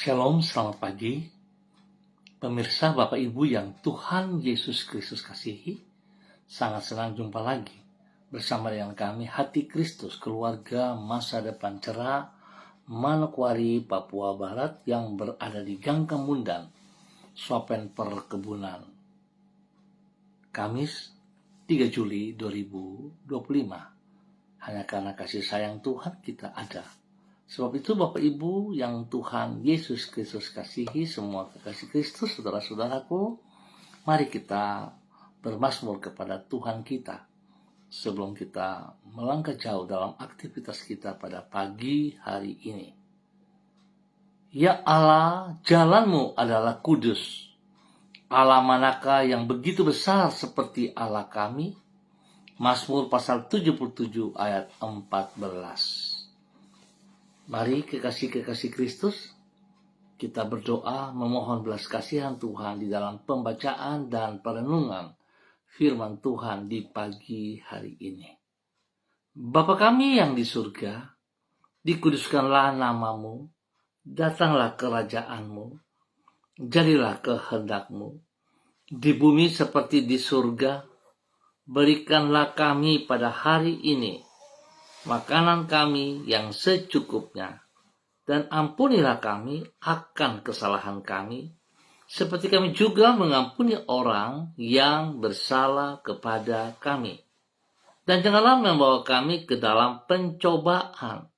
Shalom, selamat pagi. Pemirsa, Bapak Ibu yang Tuhan Yesus Kristus kasihi, sangat senang jumpa lagi bersama dengan kami Hati Kristus, keluarga masa depan cerah, Manokwari, Papua Barat yang berada di Gang Kemundan, Swapen Perkebunan. Kamis 3 Juli 2025. Hanya karena kasih sayang Tuhan kita ada. Sebab itu Bapak Ibu yang Tuhan Yesus Kristus kasihi, semua kekasih Kristus, saudara-saudaraku, mari kita bermazmur kepada Tuhan kita sebelum kita melangkah jauh dalam aktivitas kita pada pagi hari ini. Ya Allah, jalanmu adalah kudus. Allah manakah yang begitu besar seperti Allah kami? Mazmur pasal 77 ayat 14. Mari kekasih-kekasih Kristus, kita berdoa memohon belas kasihan Tuhan di dalam pembacaan dan perenungan firman Tuhan di pagi hari ini. Bapa kami yang di surga, dikuduskanlah namamu, datanglah kerajaanmu, jadilah kehendakmu, di bumi seperti di surga. Berikanlah kami pada hari ini makanan kami yang secukupnya, dan ampunilah kami akan kesalahan kami, seperti kami juga mengampuni orang yang bersalah kepada kami. Dan janganlah membawa kami ke dalam pencobaan,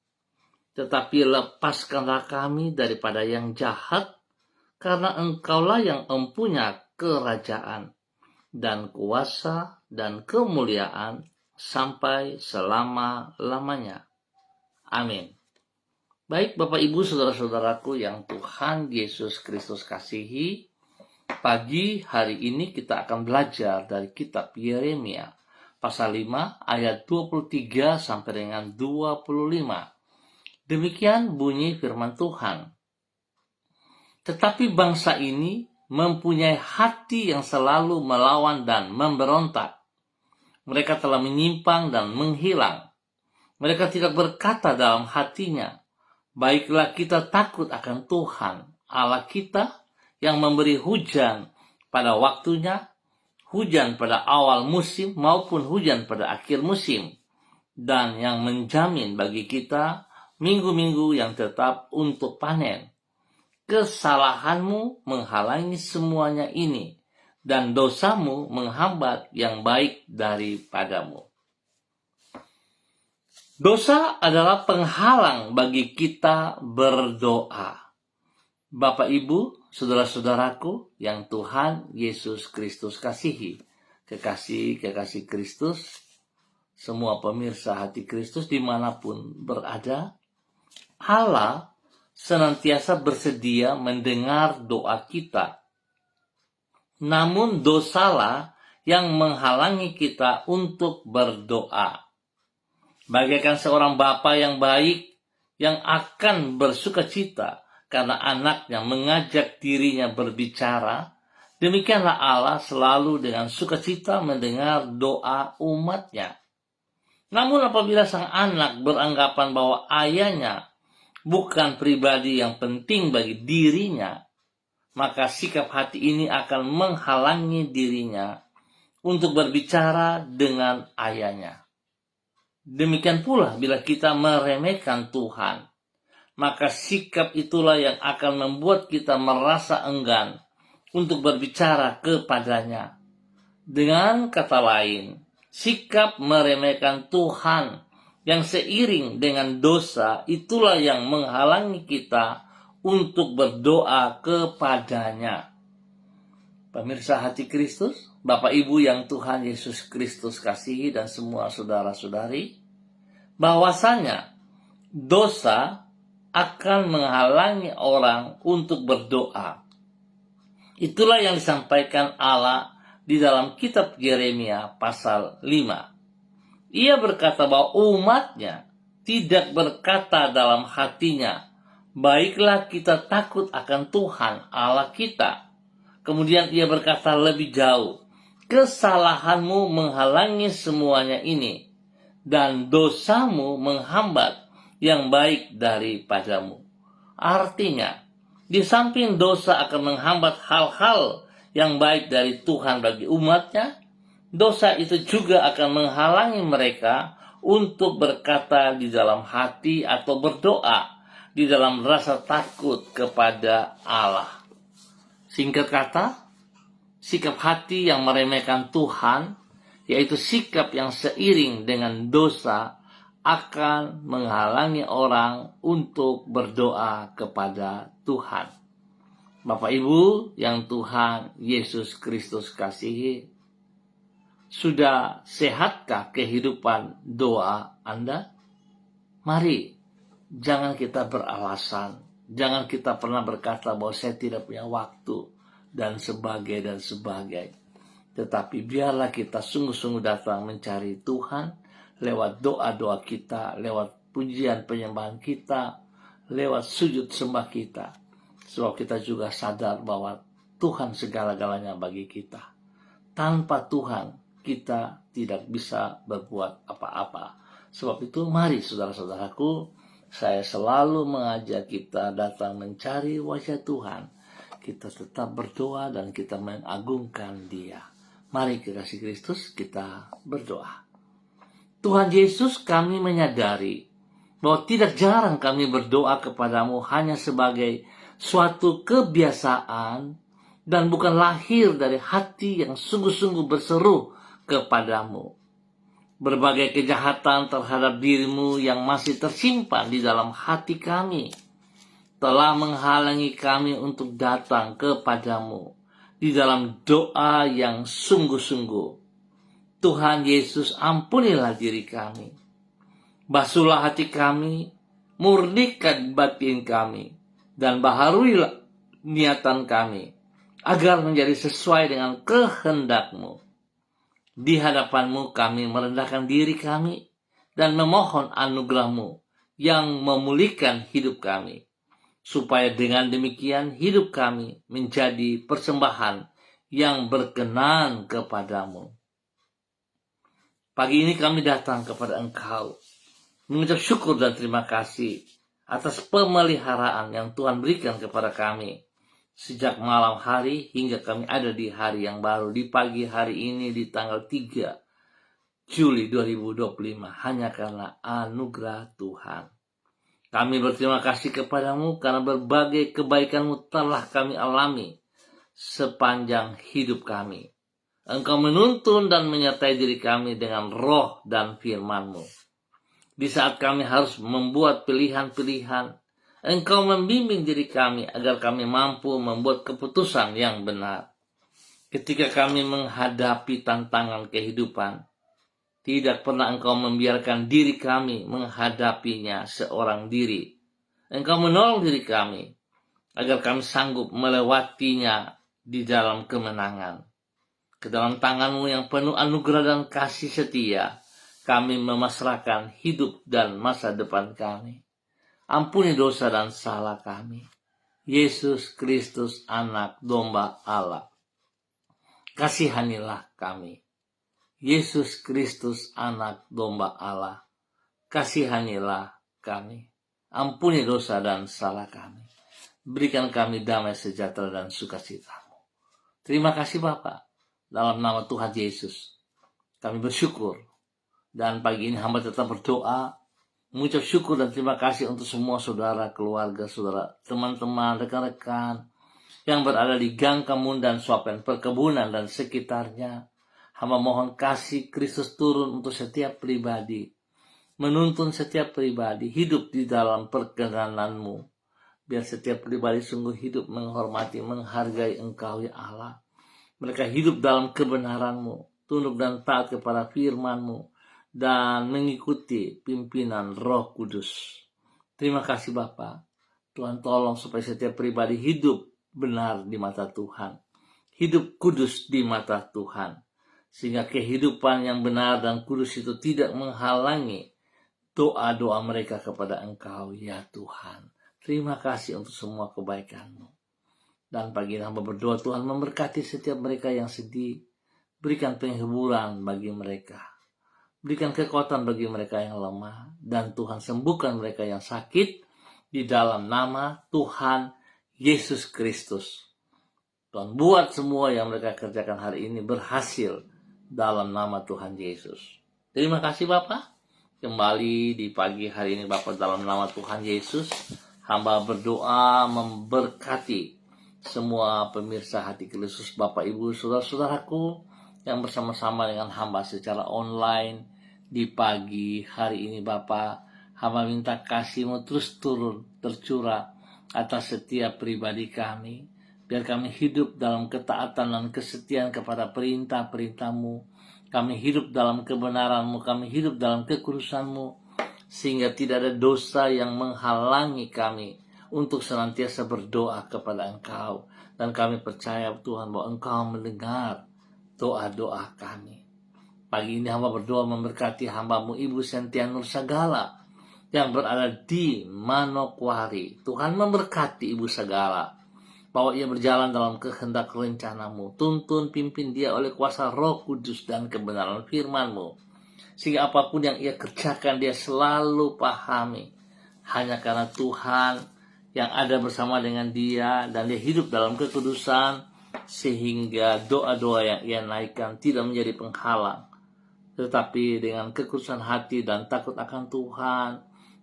tetapi lepaskanlah kami daripada yang jahat, karena Engkaulah yang mempunyai kerajaan, dan kuasa, dan kemuliaan, sampai selama-lamanya. Amin. Baik Bapak Ibu saudara-saudaraku yang Tuhan Yesus Kristus kasihi, pagi hari ini kita akan belajar dari kitab Yeremia pasal 5 ayat 23 sampai dengan 25. Demikian bunyi firman Tuhan. Tetapi bangsa ini mempunyai hati yang selalu melawan dan memberontak. Mereka telah menyimpang dan menghilang. Mereka tidak berkata dalam hatinya, baiklah kita takut akan Tuhan, Allah kita, yang memberi hujan pada waktunya, hujan pada awal musim maupun hujan pada akhir musim, dan yang menjamin bagi kita minggu-minggu yang tetap untuk panen. Kesalahanmu menghalangi semuanya ini, dan dosamu menghambat yang baik daripadamu. Dosa adalah penghalang bagi kita berdoa. Bapak Ibu, saudara-saudaraku yang Tuhan Yesus Kristus kasihi, kekasih-kekasih Kristus, semua pemirsa Hati Kristus dimanapun berada, Allah senantiasa bersedia mendengar doa kita. Namun dosalah yang menghalangi kita untuk berdoa. Bagaikan seorang bapa yang baik yang akan bersukacita karena anaknya mengajak dirinya berbicara, demikianlah Allah selalu dengan sukacita mendengar doa umatnya. Namun apabila sang anak beranggapan bahwa ayahnya bukan pribadi yang penting bagi dirinya, maka sikap hati ini akan menghalangi dirinya untuk berbicara dengan ayahnya. Demikian pula bila kita meremehkan Tuhan, maka sikap itulah yang akan membuat kita merasa enggan untuk berbicara kepadanya. Dengan kata lain, sikap meremehkan Tuhan yang seiring dengan dosa itulah yang menghalangi kita untuk berdoa kepadanya. Pemirsa Hati Kristus, Bapak Ibu yang Tuhan Yesus Kristus kasihi dan semua saudara-saudari, bahwasanya dosa akan menghalangi orang untuk berdoa. Itulah yang disampaikan Allah di dalam kitab Yeremia pasal 5. Ia berkata bahwa umatnya tidak berkata dalam hatinya, baiklah kita takut akan Tuhan Allah kita. Kemudian ia berkata lebih jauh, kesalahanmu menghalangi semuanya ini, dan dosamu menghambat yang baik daripadamu. Artinya, Di samping dosa akan menghambat hal-hal yang baik dari Tuhan bagi umatnya, dosa itu juga akan menghalangi mereka untuk berkata di dalam hati atau berdoa di dalam rasa takut kepada Allah. Singkat kata, sikap hati yang meremehkan Tuhan, yaitu sikap yang seiring dengan dosa, akan menghalangi orang untuk berdoa kepada Tuhan. Bapak Ibu yang Tuhan Yesus Kristus kasihi, sudah sehatkah kehidupan doa Anda? Mari, jangan kita beralasan, jangan kita pernah berkata bahwa saya tidak punya waktu, dan sebagainya. Tetapi biarlah kita sungguh-sungguh datang mencari Tuhan, lewat doa-doa kita, lewat pujian penyembahan kita, lewat sujud sembah kita. Sebab kita juga sadar bahwa Tuhan segala-galanya bagi kita. Tanpa Tuhan, kita tidak bisa berbuat apa-apa. Sebab itu mari saudara-saudaraku, saya selalu mengajak kita datang mencari wajah Tuhan. Kita tetap berdoa dan kita mengagungkan Dia. Mari kekasih Kristus, kita berdoa. Tuhan Yesus, kami menyadari bahwa tidak jarang kami berdoa kepadamu hanya sebagai suatu kebiasaan dan bukan lahir dari hati yang sungguh-sungguh berseru kepadamu. Berbagai kejahatan terhadap dirimu yang masih tersimpan di dalam hati kami telah menghalangi kami untuk datang kepadamu di dalam doa yang sungguh-sungguh. Tuhan Yesus, ampunilah diri kami. Basuhlah hati kami, murnikan batin kami, dan baharuilah niatan kami, agar menjadi sesuai dengan kehendak-Mu. Di hadapan-Mu kami merendahkan diri kami, dan memohon anugerah-Mu yang memulihkan hidup kami, supaya dengan demikian hidup kami menjadi persembahan yang berkenan kepadamu. Pagi ini kami datang kepada Engkau, mengucap syukur dan terima kasih atas pemeliharaan yang Tuhan berikan kepada kami sejak malam hari hingga kami ada di hari yang baru, di pagi hari ini di tanggal 3 Juli 2025, hanya karena anugerah Tuhan. Kami berterima kasih kepadamu karena berbagai kebaikan-Mu telah kami alami sepanjang hidup kami. Engkau menuntun dan menyertai diri kami dengan roh dan firman-Mu. Di saat kami harus membuat pilihan-pilihan, Engkau membimbing diri kami agar kami mampu membuat keputusan yang benar. Ketika kami menghadapi tantangan kehidupan, tidak pernah Engkau membiarkan diri kami menghadapinya seorang diri. Engkau menolong diri kami agar kami sanggup melewatinya di dalam kemenangan. Ke dalam tangan-Mu yang penuh anugerah dan kasih setia, kami memasrahkan hidup dan masa depan kami. Ampuni dosa dan salah kami. Yesus Kristus, Anak Domba Allah, kasihanilah kami. Yesus Kristus, Anak Domba Allah, kasihanilah kami. Ampuni dosa dan salah kami. Berikan kami damai sejahtera dan sukacita-Mu. Terima kasih Bapa. Dalam nama Tuhan Yesus, kami bersyukur. Dan pagi ini hamba tetap berdoa, mengucap syukur dan terima kasih untuk semua saudara, keluarga, saudara, teman-teman, rekan-rekan yang berada di Gang Kemun dan Swapen Perkebunan dan sekitarnya. Hamba mohon kasih Kristus turun untuk setiap pribadi, menuntun setiap pribadi hidup di dalam perkenanan-Mu. Biar setiap pribadi sungguh hidup menghormati, menghargai Engkau ya Allah. Mereka hidup dalam kebenaran-Mu, tunduk dan taat kepada firman-Mu, dan mengikuti pimpinan Roh Kudus. Terima kasih Bapa. Tuhan tolong supaya setiap pribadi hidup benar di mata Tuhan, hidup kudus di mata Tuhan, sehingga kehidupan yang benar dan kudus itu tidak menghalangi doa-doa mereka kepada Engkau ya Tuhan. Terima kasih untuk semua kebaikan-Mu. Dan pagi ini hamba berdoa Tuhan memberkati setiap mereka yang sedih. Berikan penghiburan bagi mereka. Berikan kekuatan bagi mereka yang lemah. Dan Tuhan sembuhkan mereka yang sakit. Di dalam nama Tuhan Yesus Kristus. Tuhan buat semua yang mereka kerjakan hari ini berhasil dalam nama Tuhan Yesus. Terima kasih Bapak. Kembali di pagi hari ini Bapak, dalam nama Tuhan Yesus, hamba berdoa memberkati semua pemirsa Hati Kristus, Bapak Ibu saudara-saudaraku yang bersama-sama dengan hamba secara online di pagi hari ini Bapak. Hamba minta kasih-Mu terus turun tercurah atas setiap pribadi kami, biar kami hidup dalam ketaatan dan kesetiaan kepada perintah-perintah-Mu. Kami hidup dalam kebenaran-Mu, kami hidup dalam kekudusan-Mu, sehingga tidak ada dosa yang menghalangi kami untuk senantiasa berdoa kepada Engkau. Dan kami percaya Tuhan bahwa Engkau mendengar doa-doa kami. Pagi ini hamba berdoa memberkati hamba-Mu Ibu Sentia Nur Sagala yang berada di Manokwari. Tuhan memberkati Ibu Sagala, bahwa ia berjalan dalam kehendak rencana-Mu. Tuntun pimpin dia oleh kuasa Roh Kudus dan kebenaran firman-Mu, sehingga apapun yang ia kerjakan dia selalu pahami hanya karena Tuhan yang ada bersama dengan dia, dan dia hidup dalam kekudusan, sehingga doa-doa yang ia naikkan tidak menjadi penghalang, tetapi dengan kekudusan hati dan takut akan Tuhan,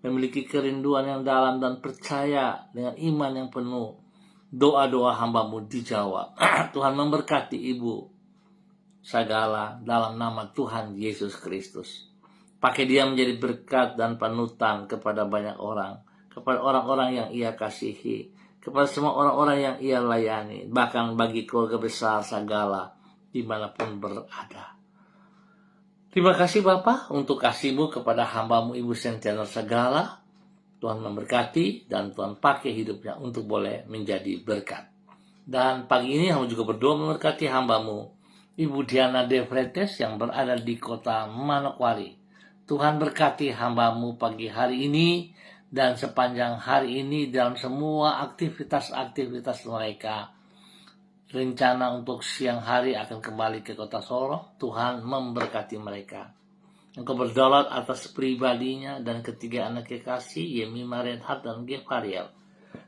memiliki kerinduan yang dalam dan percaya dengan iman yang penuh, doa-doa hamba-Mu dijawab. Tuhan memberkati Ibu Sagala dalam nama Tuhan Yesus Kristus. Pakai dia menjadi berkat dan panutan kepada banyak orang, kepada orang-orang yang ia kasihi, kepada semua orang-orang yang ia layani, bahkan bagi keluarga besar Sagala dimanapun berada. Terima kasih Bapa untuk kasih-Mu kepada hamba-Mu Ibu Sentia Nur Sagala. Tuhan memberkati dan Tuhan pakai hidupnya untuk boleh menjadi berkat. Dan pagi ini hamba juga berdoa memberkati hamba-Mu Ibu Diana De Fretes yang berada di kota Manokwari. Tuhan berkati hamba-Mu pagi hari ini dan sepanjang hari ini dalam semua aktivitas-aktivitas mereka. Rencana untuk siang hari akan kembali ke kota Sorong. Tuhan memberkati mereka. Engkau berdaulat atas pribadinya dan ketiga anak kekasih, Yemima, Reinhard, dan Gefariel.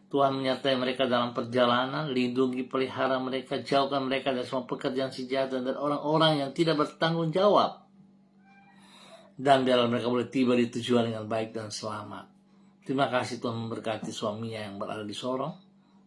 Tuhan menyertai mereka dalam perjalanan, lindungi pelihara mereka, jauhkan mereka dari semua pekerjaan si jahat dan orang-orang yang tidak bertanggung jawab. Dan biarlah mereka boleh tiba di tujuan dengan baik dan selamat. Terima kasih Tuhan memberkati suaminya yang berada di Sorong.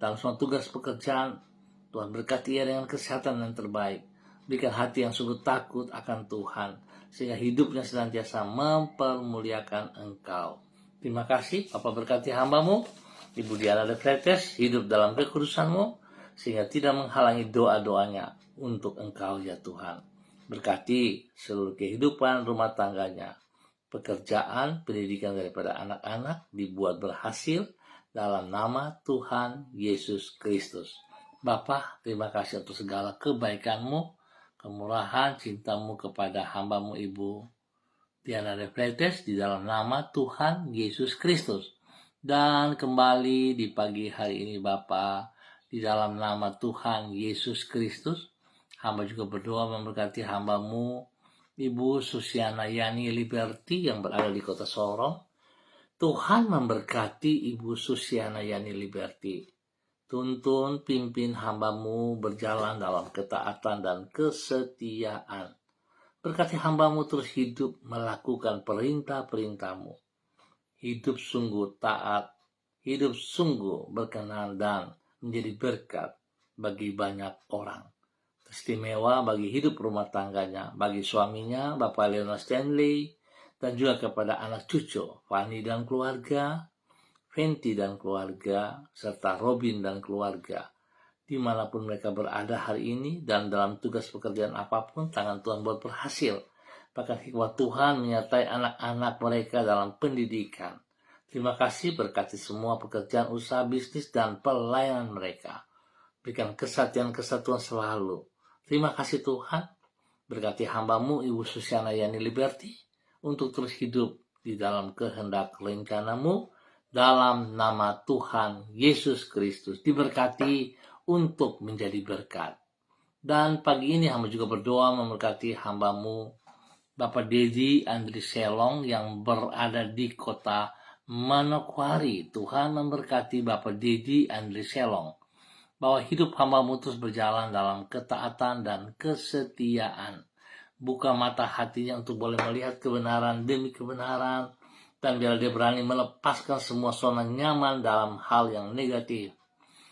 Dalam semua tugas pekerjaan, Tuhan berkati ia dengan kesehatan yang terbaik. Berikan hati yang sungguh takut akan Tuhan, sehingga hidupnya senantiasa mempermuliakan Engkau. Terima kasih, Bapa berkati hamba-Mu Ibu Diana De Fretes, hidup dalam kekudusan-Mu, sehingga tidak menghalangi doa-doanya untuk Engkau ya Tuhan. Berkati seluruh kehidupan rumah tangganya, pekerjaan, pendidikan daripada anak-anak dibuat berhasil dalam nama Tuhan Yesus Kristus. Bapa, terima kasih untuk segala kebaikan-Mu, kemurahan, cinta-Mu kepada hamba-Mu Ibu Diana De Fretes di dalam nama Tuhan Yesus Kristus. Dan kembali di pagi hari ini Bapa, di dalam nama Tuhan Yesus Kristus, hamba juga berdoa memberkati hamba-Mu Ibu Susiana Yani Liberty yang berada di kota Sorong. Tuhan memberkati Ibu Susiana Yani Liberty. Tuntun pimpin hamba-Mu berjalan dalam ketaatan dan kesetiaan. Berkati hamba-Mu terus hidup melakukan perintah-perintah-Mu. Hidup sungguh taat, hidup sungguh berkenan dan menjadi berkat bagi banyak orang. Istimewa bagi hidup rumah tangganya, bagi suaminya, Bapak Leonard Stanley, dan juga kepada anak cucu, Fanny dan keluarga, Fenty dan keluarga, serta Robin dan keluarga. Dimanapun mereka berada hari ini dan dalam tugas pekerjaan apapun, tangan Tuhan buat berhasil. Bahkan hikmat Tuhan menyertai anak-anak mereka dalam pendidikan. Terima kasih, berkati semua pekerjaan usaha, bisnis, dan pelayanan mereka. Berikan kesatuan selalu. Terima kasih Tuhan, berkati hamba-Mu Ibu Susiana Yani Liberty untuk terus hidup di dalam kehendak rencana-Mu dalam nama Tuhan Yesus Kristus. Diberkati untuk menjadi berkat. Dan pagi ini hamba juga berdoa memberkati hamba-Mu Bapak Dedi Andri Selong yang berada di kota Manokwari. Tuhan memberkati Bapak Dedi Andri Selong, bahwa hidup hamba-Mu terus berjalan dalam ketaatan dan kesetiaan. Buka mata hatinya untuk boleh melihat kebenaran demi kebenaran, dan biar dia berani melepaskan semua zona nyaman dalam hal yang negatif.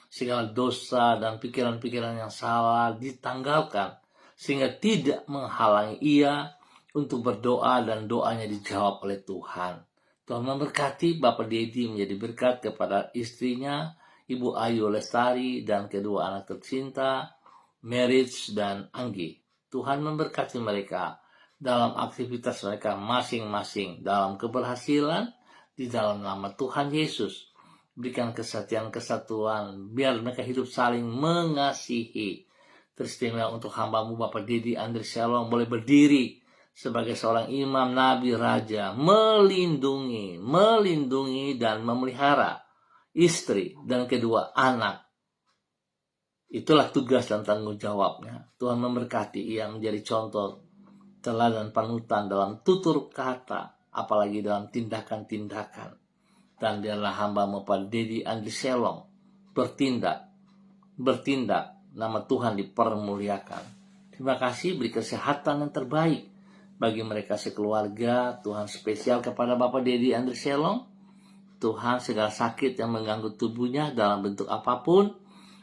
Segala dosa dan pikiran-pikiran yang salah ditanggalkan, sehingga tidak menghalangi ia untuk berdoa dan doanya dijawab oleh Tuhan. Tuhan memberkati Bapak Dedi menjadi berkat kepada istrinya, Ibu Ayu Lestari, dan kedua anak tercinta, Merits dan Anggi. Tuhan memberkati mereka dalam aktivitas mereka masing-masing, dalam keberhasilan di dalam nama Tuhan Yesus. Berikan kesatuan, biar mereka hidup saling mengasihi. Teristimewa untuk hamba-Mu Bapak Dedi Andri Selong boleh berdiri sebagai seorang imam, nabi, raja, melindungi dan memelihara istri dan kedua anak. Itulah tugas dan tanggung jawabnya. Tuhan memberkati ia menjadi contoh, teladan panutan dalam tutur kata, apalagi dalam tindakan-tindakan. Dan dialah hamba-Mu Bapak Dedi Andri Selong bertindak, nama Tuhan dipermuliakan. Terima kasih, beri kesehatan yang terbaik bagi mereka sekeluarga. Tuhan spesial kepada Bapak Dedi Andri Selong. Tuhan, segala sakit yang mengganggu tubuhnya dalam bentuk apapun,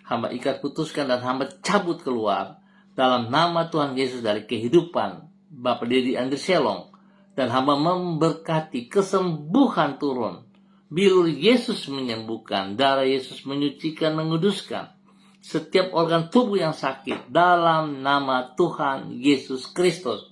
hamba ikat, putuskan, dan hamba cabut keluar dalam nama Tuhan Yesus dari kehidupan Bapak Dedi Andri Selong. Dan hamba memberkati kesembuhan turun. Bilur Yesus menyembuhkan, darah Yesus menyucikan, menguduskan setiap organ tubuh yang sakit dalam nama Tuhan Yesus Kristus.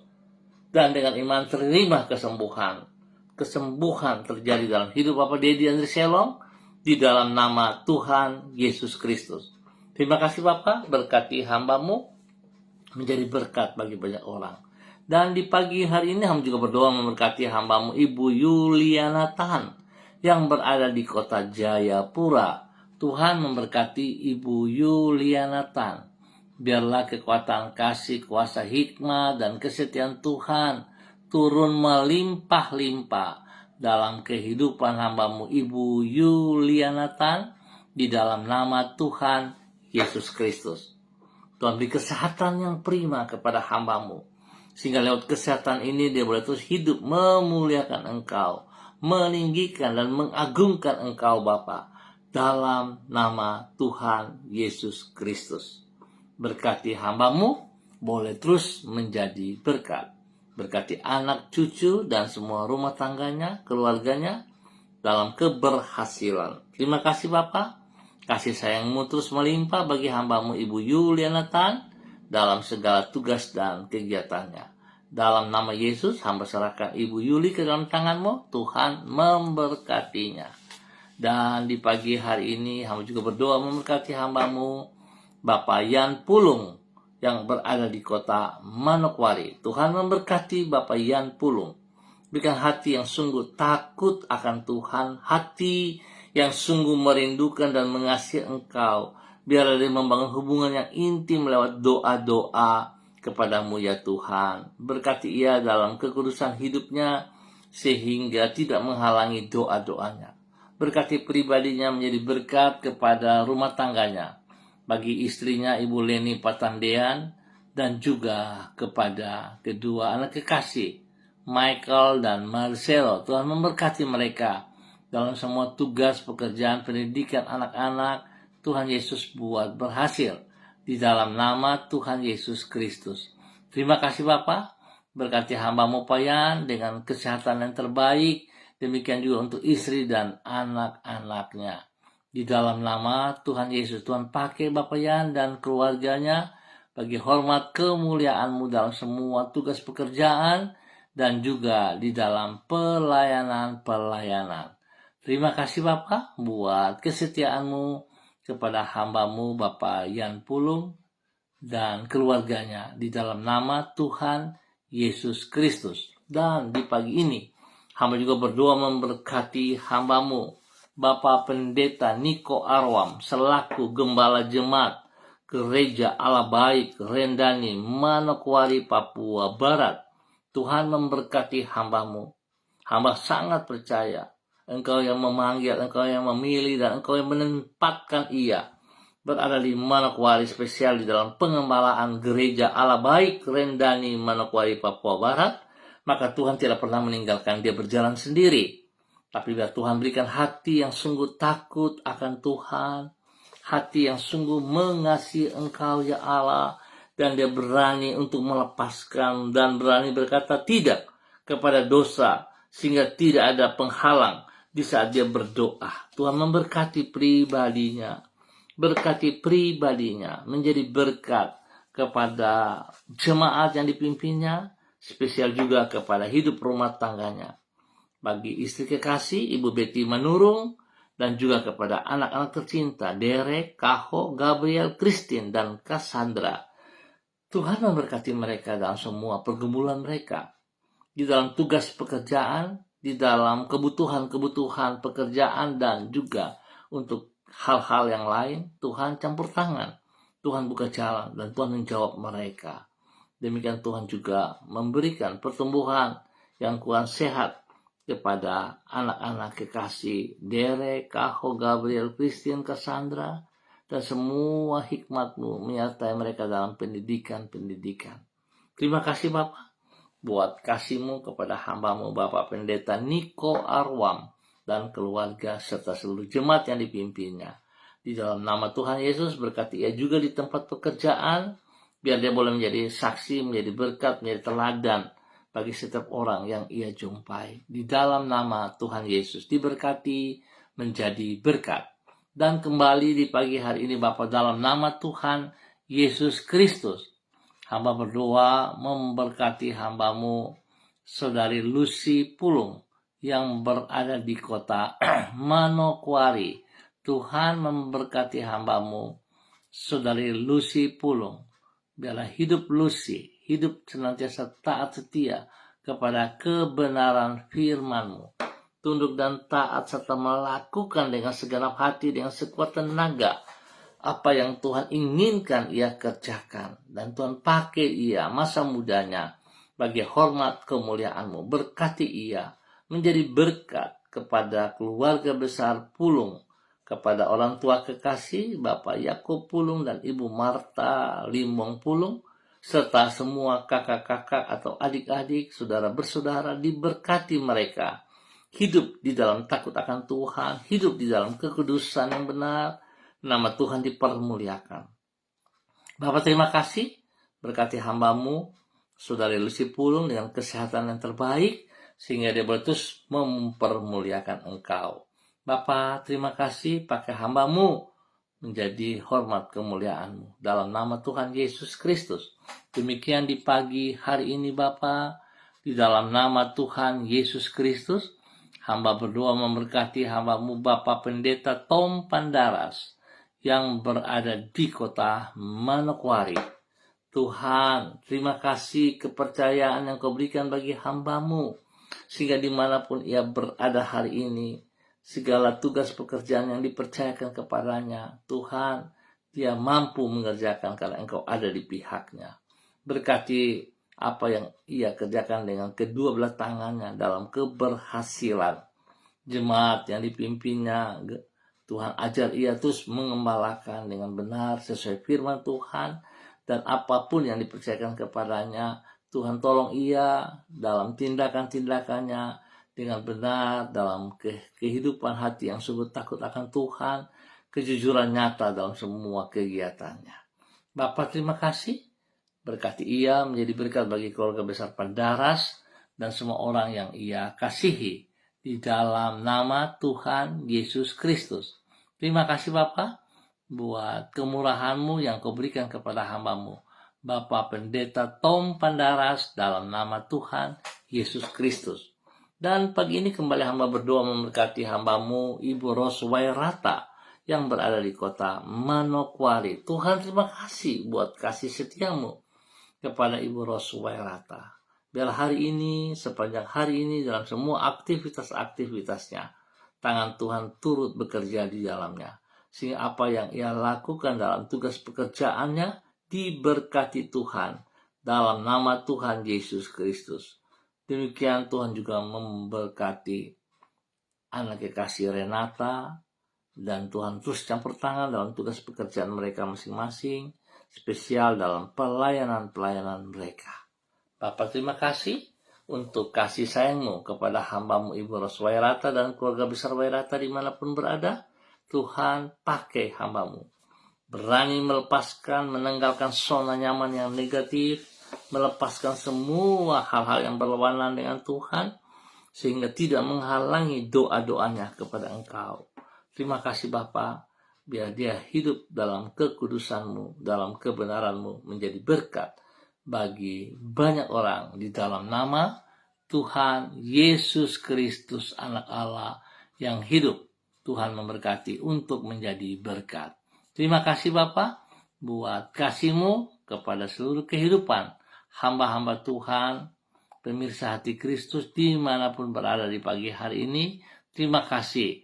Dan dengan iman terima kesembuhan. Kesembuhan terjadi dalam hidup Bapak Dedi Andri Selong di dalam nama Tuhan Yesus Kristus. Terima kasih Bapak, berkati hamba-Mu menjadi berkat bagi banyak orang. Dan di pagi hari ini hamba juga berdoa memberkati hamba-Mu Ibu Yuliana Tan yang berada di kota Jayapura. Tuhan memberkati Ibu Yuliana Tan. Biarlah kekuatan kasih, kuasa hikmah, dan kesetiaan Tuhan turun melimpah-limpah dalam kehidupan hamba-Mu Ibu Yuliana Tan di dalam nama Tuhan Yesus Kristus. Tuhan beri kesehatan yang prima kepada hamba-Mu, sehingga lewat kesehatan ini dia boleh terus hidup memuliakan Engkau, meninggikan dan mengagungkan Engkau Bapa, dalam nama Tuhan Yesus Kristus. Berkati hamba-Mu boleh terus menjadi berkat. Berkati anak, cucu, dan semua rumah tangganya, keluarganya dalam keberhasilan. Terima kasih Bapa. Kasih sayang-Mu terus melimpah bagi hamba-Mu Ibu Yuliana Tan dalam segala tugas dan kegiatannya. Dalam nama Yesus, hamba serahkan Ibu Yuli ke dalam tangan-Mu. Tuhan memberkatinya. Dan di pagi hari ini, hamba juga berdoa memberkati hamba-Mu Bapak Yan Pulung yang berada di kota Manokwari. Tuhan memberkati Bapak Yan Pulung. Berikan hati yang sungguh takut akan Tuhan, hati yang sungguh merindukan dan mengasihi Engkau. Biarlah dia membangun hubungan yang intim lewat doa-doa kepadamu ya Tuhan. Berkati ia dalam kekudusan hidupnya sehingga tidak menghalangi doa-doanya. Berkati pribadinya menjadi berkat kepada rumah tangganya, bagi istrinya Ibu Leni Patandean, dan juga kepada kedua anak kekasih Michael dan Marcelo. Tuhan memberkati mereka dalam semua tugas pekerjaan pendidikan anak-anak. Tuhan Yesus buat berhasil di dalam nama Tuhan Yesus Kristus. Terima kasih Bapak, berkati hamba-Mu Payan dengan kesehatan yang terbaik, demikian juga untuk istri dan anak-anaknya. Di dalam nama Tuhan Yesus, Tuhan pakai Bapak Yan dan keluarganya bagi hormat kemuliaan-Mu dalam semua tugas pekerjaan dan juga di dalam pelayanan-pelayanan. Terima kasih Bapak buat kesetiaan-Mu kepada hamba-Mu Bapak Yan Pulung dan keluarganya di dalam nama Tuhan Yesus Kristus. Dan di pagi ini hamba juga berdoa memberkati hamba-Mu Bapak Pendeta Niko Arwam selaku Gembala Jemaat Gereja Allah Baik Rendani Manokwari Papua Barat. Tuhan memberkati hamba-Mu. Hamba sangat percaya Engkau yang memanggil, Engkau yang memilih, dan Engkau yang menempatkan ia berada di Manokwari, spesial di dalam pengembalaan gereja Allah Baik Rendani Manokwari, Papua Barat. Maka Tuhan tidak pernah meninggalkan dia berjalan sendiri. Tapi biar Tuhan berikan hati yang sungguh takut akan Tuhan, hati yang sungguh mengasihi Engkau ya Allah, dan dia berani untuk melepaskan dan berani berkata tidak kepada dosa, sehingga tidak ada penghalang di saat dia berdoa. Tuhan memberkati pribadinya, menjadi berkat kepada jemaat yang dipimpinnya, spesial juga kepada hidup rumah tangganya. Bagi istri kekasih, Ibu Betty Manurung, dan juga kepada anak-anak tercinta, Derek, Kaho, Gabriel, Christine, dan Cassandra. Tuhan memberkati mereka dalam semua pergumulan mereka, di dalam tugas pekerjaan, di dalam kebutuhan pekerjaan, dan juga untuk hal-hal yang lain. Tuhan campur tangan, Tuhan buka jalan, dan Tuhan menjawab mereka. Demikian Tuhan juga memberikan pertumbuhan yang kuat sehat kepada anak-anak kekasih Derek, Kaho, Gabriel, Christian, Cassandra, dan semua hikmat-Mu menyertai mereka dalam pendidikan. Terima kasih Bapa buat kasih-Mu kepada hamba-Mu Bapak Pendeta Niko Arwam dan keluarga serta seluruh jemaat yang dipimpinnya. Di dalam nama Tuhan Yesus, berkati ia juga di tempat pekerjaan, biar dia boleh menjadi saksi, menjadi berkat, menjadi teladan bagi setiap orang yang ia jumpai. Di dalam nama Tuhan Yesus, diberkati menjadi berkat. Dan kembali di pagi hari ini Bapa, dalam nama Tuhan Yesus Kristus, hamba berdoa memberkati hamba-Mu Saudari Lucy Pulung yang berada di kota Manokwari. Tuhan memberkati hamba-Mu Saudari Lucy Pulung. Biarlah hidup Lucy, hidup senantiasa taat setia kepada kebenaran firman-Mu, tunduk dan taat serta melakukan dengan segenap hati, dengan sekuat tenaga apa yang Tuhan inginkan ia kerjakan. Dan Tuhan pakai ia masa mudanya bagi hormat kemuliaan-Mu. Berkati ia menjadi berkat kepada keluarga besar Pulung, kepada orang tua kekasih Bapak Yakub Pulung dan Ibu Marta Limbong Pulung, serta semua kakak-kakak atau adik-adik, saudara bersaudara, diberkati mereka. Hidup di dalam takut akan Tuhan, hidup di dalam kekudusan yang benar, nama Tuhan dipermuliakan. Bapak terima kasih, berkati hamba-Mu Saudari Lucy Pulung dengan kesehatan yang terbaik, sehingga dia boleh terus mempermuliakan Engkau. Bapak terima kasih, pakai hamba-Mu menjadi hormat kemuliaan-Mu dalam nama Tuhan Yesus Kristus. Demikian di pagi hari ini Bapak, di dalam nama Tuhan Yesus Kristus, hamba berdoa memberkati hamba-Mu Bapak Pendeta Tom Pandaras yang berada di kota Manokwari. Tuhan, terima kasih kepercayaan yang Kau berikan bagi hamba-Mu, sehingga dimanapun ia berada hari ini, segala tugas pekerjaan yang dipercayakan kepadanya, Tuhan, dia mampu mengerjakan karena Engkau ada di pihaknya. Berkati apa yang ia kerjakan dengan kedua belah tangannya dalam keberhasilan. Jemaat yang dipimpinnya, Tuhan ajar ia terus mengembalakan dengan benar sesuai firman Tuhan, dan apapun yang dipercayakan kepadanya, Tuhan tolong ia dalam tindakan-tindakannya dengan benar, dalam kehidupan hati yang sungguh takut akan Tuhan, kejujuran nyata dalam semua kegiatannya. Bapak terima kasih, berkati ia menjadi berkat bagi keluarga besar Pandaras dan semua orang yang ia kasihi, di dalam nama Tuhan Yesus Kristus. Terima kasih Bapak buat kemurahan-Mu yang Kau berikan kepada hamba-Mu Bapak Pendeta Tom Pandaras dalam nama Tuhan Yesus Kristus. Dan pagi ini kembali hamba berdoa memberkati hamba-Mu Ibu Roswairata yang berada di kota Manokwari. Tuhan terima kasih buat kasih setia-Mu kepada Ibu Roswairata. Biar hari ini, sepanjang hari ini, dalam semua aktivitas-aktivitasnya, tangan Tuhan turut bekerja di dalamnya. Sehingga apa yang ia lakukan dalam tugas pekerjaannya diberkati Tuhan dalam nama Tuhan Yesus Kristus. Demikian Tuhan juga memberkati anak kekasih Renata, dan Tuhan terus campur tangan dalam tugas pekerjaan mereka masing-masing, spesial dalam pelayanan-pelayanan mereka. Bapak terima kasih untuk kasih sayang-Mu kepada hamba-Mu Ibu Ros Wairata dan keluarga besar Wairata dimanapun berada. Tuhan pakai hamba-Mu, berani melepaskan, menanggalkan zona nyaman yang negatif, melepaskan semua hal-hal yang berlawanan dengan Tuhan, sehingga tidak menghalangi doa-doanya kepada Engkau. Terima kasih Bapa, biar dia hidup dalam kekudusan-Mu, dalam kebenaran-Mu, menjadi berkat bagi banyak orang di dalam nama Tuhan Yesus Kristus anak Allah yang hidup. Tuhan memberkati untuk menjadi berkat. Terima kasih Bapa buat kasih-Mu kepada seluruh kehidupan hamba-hamba Tuhan, pemirsa hati Kristus dimanapun berada di pagi hari ini. Terima kasih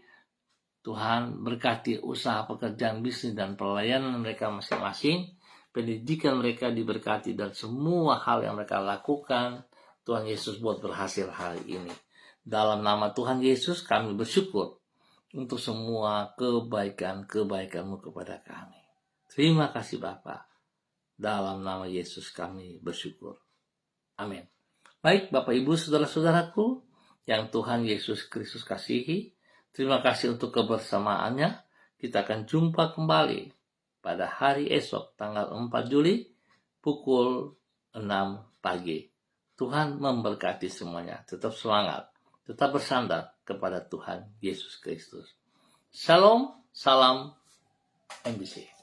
Tuhan, berkati usaha pekerjaan bisnis dan pelayanan mereka masing-masing. Pendidikan mereka diberkati dan semua hal yang mereka lakukan Tuhan Yesus buat berhasil hari ini. Dalam nama Tuhan Yesus kami bersyukur untuk semua kebaikan-kebaikan-Mu kepada kami. Terima kasih Bapa. Dalam nama Yesus kami bersyukur. Amin. Baik Bapak Ibu saudara-saudaraku yang Tuhan Yesus Kristus kasihi, terima kasih untuk kebersamaannya. Kita akan jumpa kembali pada hari esok tanggal 4 Juli pukul 6 pagi. Tuhan memberkati semuanya. Tetap semangat, tetap bersandar kepada Tuhan Yesus Kristus. Shalom, salam MBC.